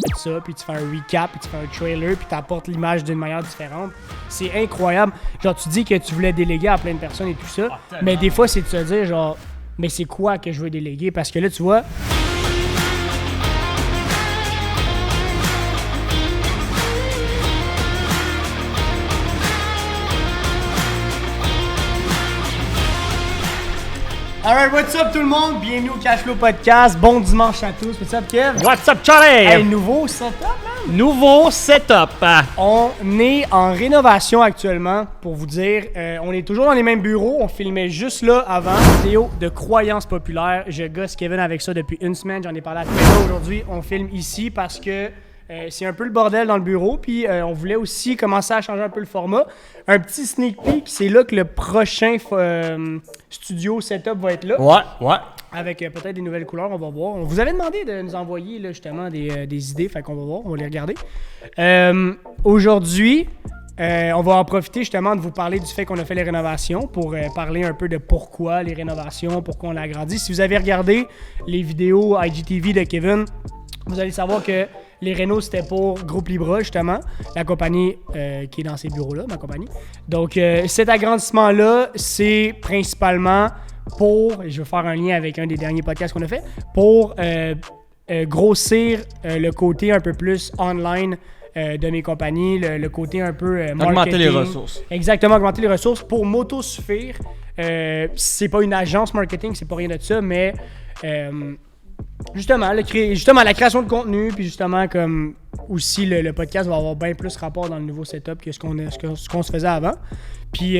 tout ça, puis tu fais un recap, puis tu fais un trailer, puis tu apportes l'image d'une manière différente. C'est incroyable. Genre, tu dis que tu voulais déléguer à plein de personnes et tout ça, mais des fois, c'est de se dire, genre, mais c'est quoi que je veux déléguer? Parce que là, tu vois... Alright, what's up tout le monde? Bienvenue au Cashflow Podcast. Bon dimanche à tous. What's up, Kev? What's up, Charlie? Hey, nouveau setup, man. Nouveau setup. On est en rénovation actuellement, pour vous dire. On est toujours dans les mêmes bureaux. On filmait juste là avant. Vidéo de croyances populaires. Je gosse Kevin avec ça depuis une semaine. J'en ai parlé à Kevin aujourd'hui. On filme ici parce que c'est un peu le bordel dans le bureau. Puis on voulait aussi commencer à changer un peu le format. Un petit sneak peek. C'est là que le prochain studio setup va être là. Ouais. Avec peut-être des nouvelles couleurs, on va voir. On vous avait demandé de nous envoyer là, justement des idées, fait qu'on va voir, on va les regarder. Aujourd'hui, on va en profiter justement de vous parler du fait qu'on a fait les rénovations pour parler un peu de pourquoi les rénovations, pourquoi on l'a agrandi. Si vous avez regardé les vidéos IGTV de Kevin, vous allez savoir que les rénos, c'était pour Groupe Libra, justement, la compagnie qui est dans ces bureaux-là, ma compagnie. Donc, cet agrandissement-là, c'est principalement pour, je vais faire un lien avec un des derniers podcasts qu'on a fait, pour grossir le côté un peu plus online de mes compagnies, le côté un peu marketing. Augmenter les ressources. Exactement, augmenter les ressources pour m'autosuffire. C'est pas une agence marketing, c'est pas rien de ça, mais justement, la création de contenu, puis justement, comme aussi le podcast va avoir bien plus rapport dans le nouveau setup que ce qu'on se faisait avant. Puis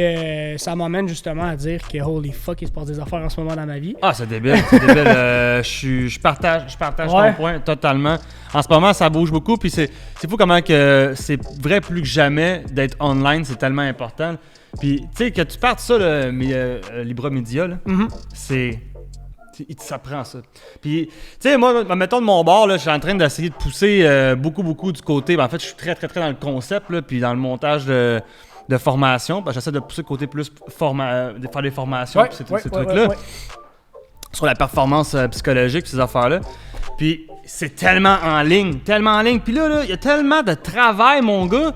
ça m'emmène justement à dire que holy fuck, il se passe des affaires en ce moment dans ma vie. Ah, c'est débile. Je partage ton point totalement. En ce moment, ça bouge beaucoup, puis c'est fou comment que c'est vrai plus que jamais d'être online, c'est tellement important. Puis tu sais, que tu partes ça, le Libra Media, là, ça prend ça. Puis, tu sais, moi, mettons de mon bord, là, je suis en train d'essayer de pousser beaucoup du côté. Ben, en fait, je suis très dans le concept, là, puis dans le montage de formation. Ben, j'essaie de pousser le côté plus de faire des formations, puis ces trucs-là. Ouais. Sur la performance psychologique, ces affaires-là. Puis, c'est tellement en ligne. Puis là, il y a tellement de travail, mon gars,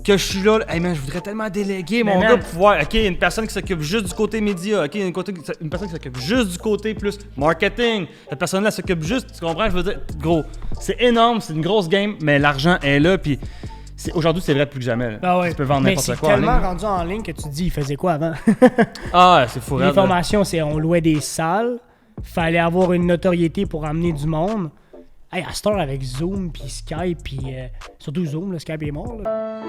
que je suis là, hey man, je voudrais tellement déléguer mon gars pour pouvoir. OK, une personne qui s'occupe juste du côté média. OK, une personne qui s'occupe juste du côté plus marketing. Cette personne-là s'occupe juste, tu comprends? Je veux dire, gros, c'est énorme, c'est une grosse game, mais l'argent est là, puis aujourd'hui, c'est vrai plus que jamais. Ah ouais. Tu peux vendre n'importe quoi. Mais c'est tellement rendu en ligne que tu te dis, il faisait quoi avant? Ah, c'est fou. Les formations, c'est on louait des salles, fallait avoir une notoriété pour amener du monde. Hey, à cette heure avec Zoom, puis Skype, puis surtout Zoom, là, Skype est mort, là.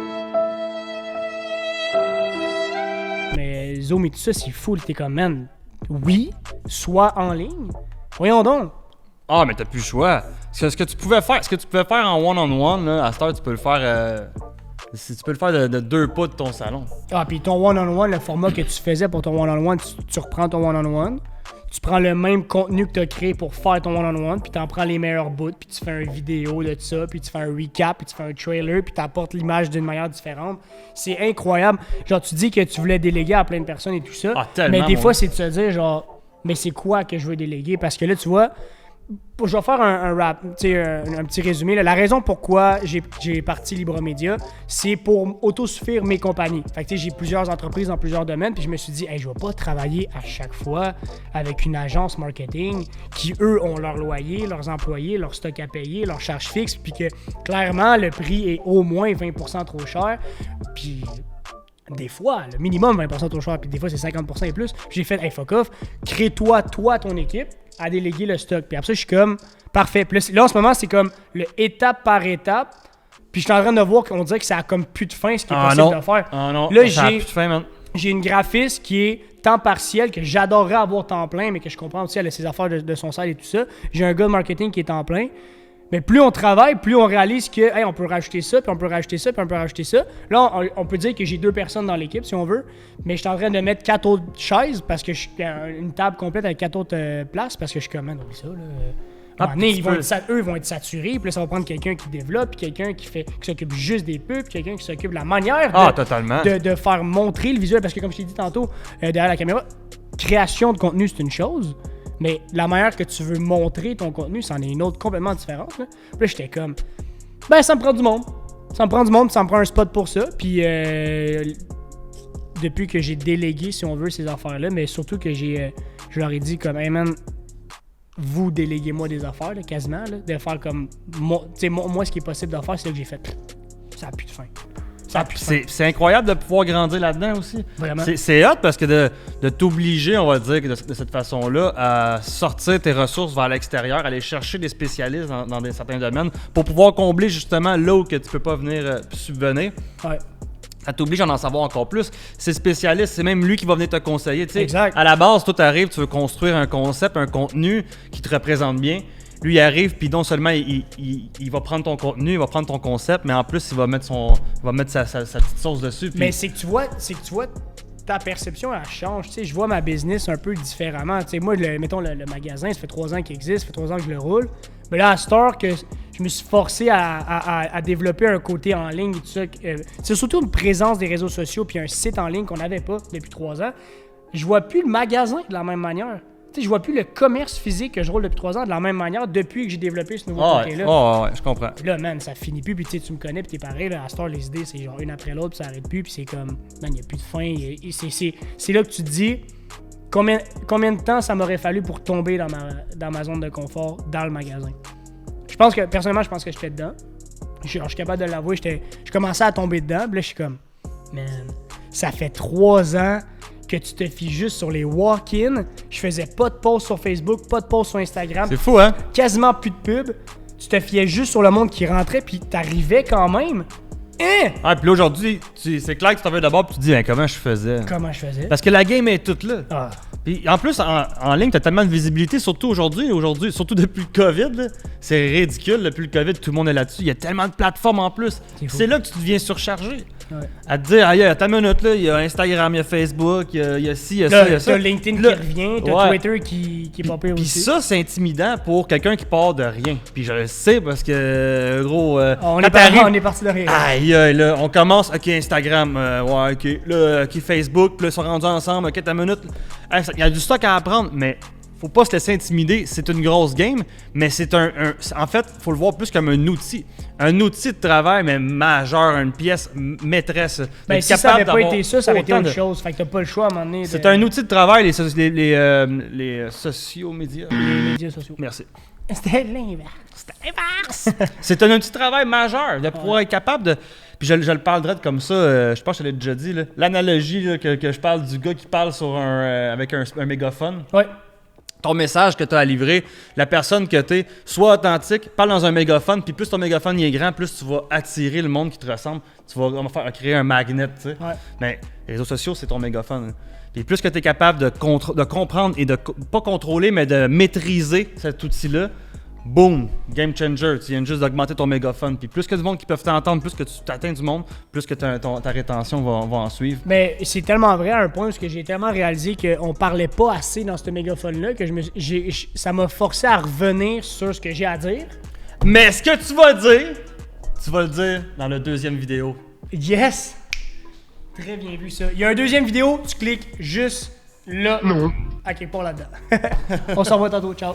Mais Zoom et tout ça, c'est fou. T'es comme, man, oui, soit en ligne. Voyons donc. Ah, mais t'as plus le choix. Ce que tu pouvais faire en one-on-one, là, à cette heure, tu peux le faire... tu peux le faire de 2 pas de ton salon. Ah, puis ton one-on-one, le format que tu faisais pour ton one-on-one, tu reprends ton one-on-one. Tu prends le même contenu que tu as créé pour faire ton one-on-one, puis tu en prends les meilleurs bouts, puis tu fais une vidéo de ça, puis tu fais un recap, puis tu fais un trailer, puis tu apportes l'image d'une manière différente. C'est incroyable. Genre, tu dis que tu voulais déléguer à plein de personnes et tout ça, mais des fois, c'est de se dire, genre, mais c'est quoi que je veux déléguer? Parce que là, tu vois, je vais faire un rap, un petit résumé. Là. La raison pourquoi j'ai parti Libra Media, c'est pour autosuffire mes compagnies. Fait que j'ai plusieurs entreprises dans plusieurs domaines, puis je me suis dit, hey, je vais pas travailler à chaque fois avec une agence marketing qui, eux, ont leur loyer, leurs employés, leur stock à payer, leurs charges fixes, puis que clairement, le prix est au moins 20% trop cher. Puis des fois, le minimum 20% trop cher, puis des fois, c'est 50% et plus. J'ai fait, hey, fuck off, crée-toi, ton équipe, à déléguer le stock. Puis après ça, je suis comme, parfait. Puis là, en ce moment, c'est comme le étape par étape. Puis je suis en train de voir qu'on dirait que ça a comme plus de fin, ce qui est possible de faire. Ah non, là, ça a plus de fin, man. J'ai une graphiste qui est temps partiel, que j'adorerais avoir temps plein, mais que je comprends aussi, elle a ses affaires de son site et tout ça. J'ai un gars de marketing qui est temps plein. Mais plus on travaille, plus on réalise que hey, on peut rajouter ça, puis on peut rajouter ça, puis on peut rajouter ça. Là, on peut dire que j'ai 2 personnes dans l'équipe, si on veut, mais je suis en train de mettre 4 autres chaises, parce que je suis une table complète avec 4 autres places, parce que je suis comme, man, oublie ça, là. Eux vont être saturés, puis là, ça va prendre quelqu'un qui développe, puis quelqu'un qui s'occupe juste des pubs, puis quelqu'un qui s'occupe de la manière de faire montrer le visuel, parce que comme je t'ai dit tantôt, derrière la caméra, création de contenu, c'est une chose, mais la manière que tu veux montrer ton contenu, c'en est une autre complètement différente. Là. Puis là, j'étais comme, Ben, ça me prend du monde. Ça me prend du monde, ça me prend un spot pour ça. Puis, depuis que j'ai délégué, si on veut, ces affaires-là, mais surtout que je leur ai dit comme, hey man, vous déléguez-moi des affaires, là, quasiment, là, de faire comme, moi, ce qui est possible de faire, c'est là que j'ai fait. Ça n'a plus de fin. C'est incroyable de pouvoir grandir là-dedans aussi. Vraiment. C'est hot parce que de t'obliger, on va dire, de cette façon-là, à sortir tes ressources vers l'extérieur, aller chercher des spécialistes dans certains domaines pour pouvoir combler justement là où que tu peux pas venir subvenir. Ouais. Ça t'oblige à en savoir encore plus. C'est spécialiste, c'est même lui qui va venir te conseiller. Tu sais, exact. À la base, toi, t'arrives, tu veux construire un concept, un contenu qui te représente bien. Lui, il arrive, puis non seulement il va prendre ton contenu, il va prendre ton concept, mais en plus, il va mettre sa petite sauce dessus. Puis... Mais c'est que tu vois, ta perception, elle change. Tu sais, je vois ma business un peu différemment. Tu sais, moi, mettons, le magasin, ça fait 3 ans qu'il existe, ça fait 3 ans que je le roule. Mais là, à cette heure que je me suis forcé à développer un côté en ligne et tout ça, c'est surtout une présence des réseaux sociaux puis un site en ligne qu'on n'avait pas depuis 3 ans. Je vois plus le magasin de la même manière. Tu sais, je vois plus le commerce physique que je roule depuis 3 ans de la même manière depuis que j'ai développé ce nouveau côté-là. Ouais, je comprends. Puis là, man, ça finit plus. Puis tu me connais, puis t'es pareil. Là, à cette heure, les idées, c'est genre une après l'autre, puis ça arrête plus. Puis c'est comme, man, il n'y a plus de fin. C'est là que tu te dis combien de temps ça m'aurait fallu pour tomber dans ma zone de confort dans le magasin. Personnellement, je pense que j'étais dedans. Je suis capable de l'avouer. Je commençais à tomber dedans. Puis là, je suis comme, man, ça fait 3 ans que tu te fies juste sur les walk-in. Je faisais pas de posts sur Facebook, pas de posts sur Instagram. C'est fou, hein? Quasiment plus de pub. Tu te fiais juste sur le monde qui rentrait, puis t'arrivais quand même. Hein? Ah, puis là, aujourd'hui, c'est clair que tu t'en vas d'abord, puis tu te dis, ben, comment je faisais? Comment je faisais? Parce que la game est toute là. Ah. Puis en plus, en ligne, t'as tellement de visibilité, surtout aujourd'hui, surtout depuis le COVID, là. C'est ridicule, depuis le COVID, tout le monde est là-dessus. Il y a tellement de plateformes en plus. C'est là que tu deviens surchargé. Ouais. À te dire, il y a ta minute là, il y a Instagram, il y a Facebook, il y a ci, il y a ça, il y a ça. T'as LinkedIn qui revient, t'as Twitter qui est popé aussi. Puis ça, c'est intimidant pour quelqu'un qui part de rien. Puis je le sais parce que, gros... on est parti de rien. Aïe, là, on commence, OK, Instagram, ouais, OK, là, OK, Facebook, puis là, ils sont rendus ensemble, OK, ta minute. Il y a du stock à apprendre, mais faut pas se laisser intimider. C'est une grosse game, mais c'est en fait, faut le voir plus comme un outil. Un outil de travail, mais majeur, une pièce maîtresse. Ben, si ça n'avait pas été ça aurait été autre chose. Fait que t'as pas le choix à un moment donné. C'est un outil de travail, les sociaux médias. Les médias sociaux. Merci. C'était l'inverse. C'est un outil de travail majeur, de pouvoir être capable de... Puis je le parlerai comme ça, je pense que je l'ai déjà dit, là. L'analogie là, que je parle du gars qui parle avec un mégaphone. Ouais. Ton message que tu as à livrer, la personne que tu es, sois authentique, parle dans un mégaphone, puis plus ton mégaphone est grand, plus tu vas attirer le monde qui te ressemble. Tu vas créer un magnet, tu sais. Ouais. Mais les réseaux sociaux, c'est ton mégaphone. Puis plus que tu es capable de comprendre et de pas contrôler, mais de maîtriser cet outil-là, boom, game changer. Tu viens juste d'augmenter ton mégaphone. Puis plus que du monde qui peuvent t'entendre, plus que tu t'atteins du monde, plus que ta rétention va en suivre. Mais c'est tellement vrai à un point parce que j'ai tellement réalisé qu'on parlait pas assez dans ce mégaphone-là que ça m'a forcé à revenir sur ce que j'ai à dire. Mais ce que tu vas le dire dans la deuxième vidéo. Yes! Très bien vu ça. Il y a une deuxième vidéo, tu cliques juste là. Non. À quelque part là-dedans. On s'en va tantôt, ciao.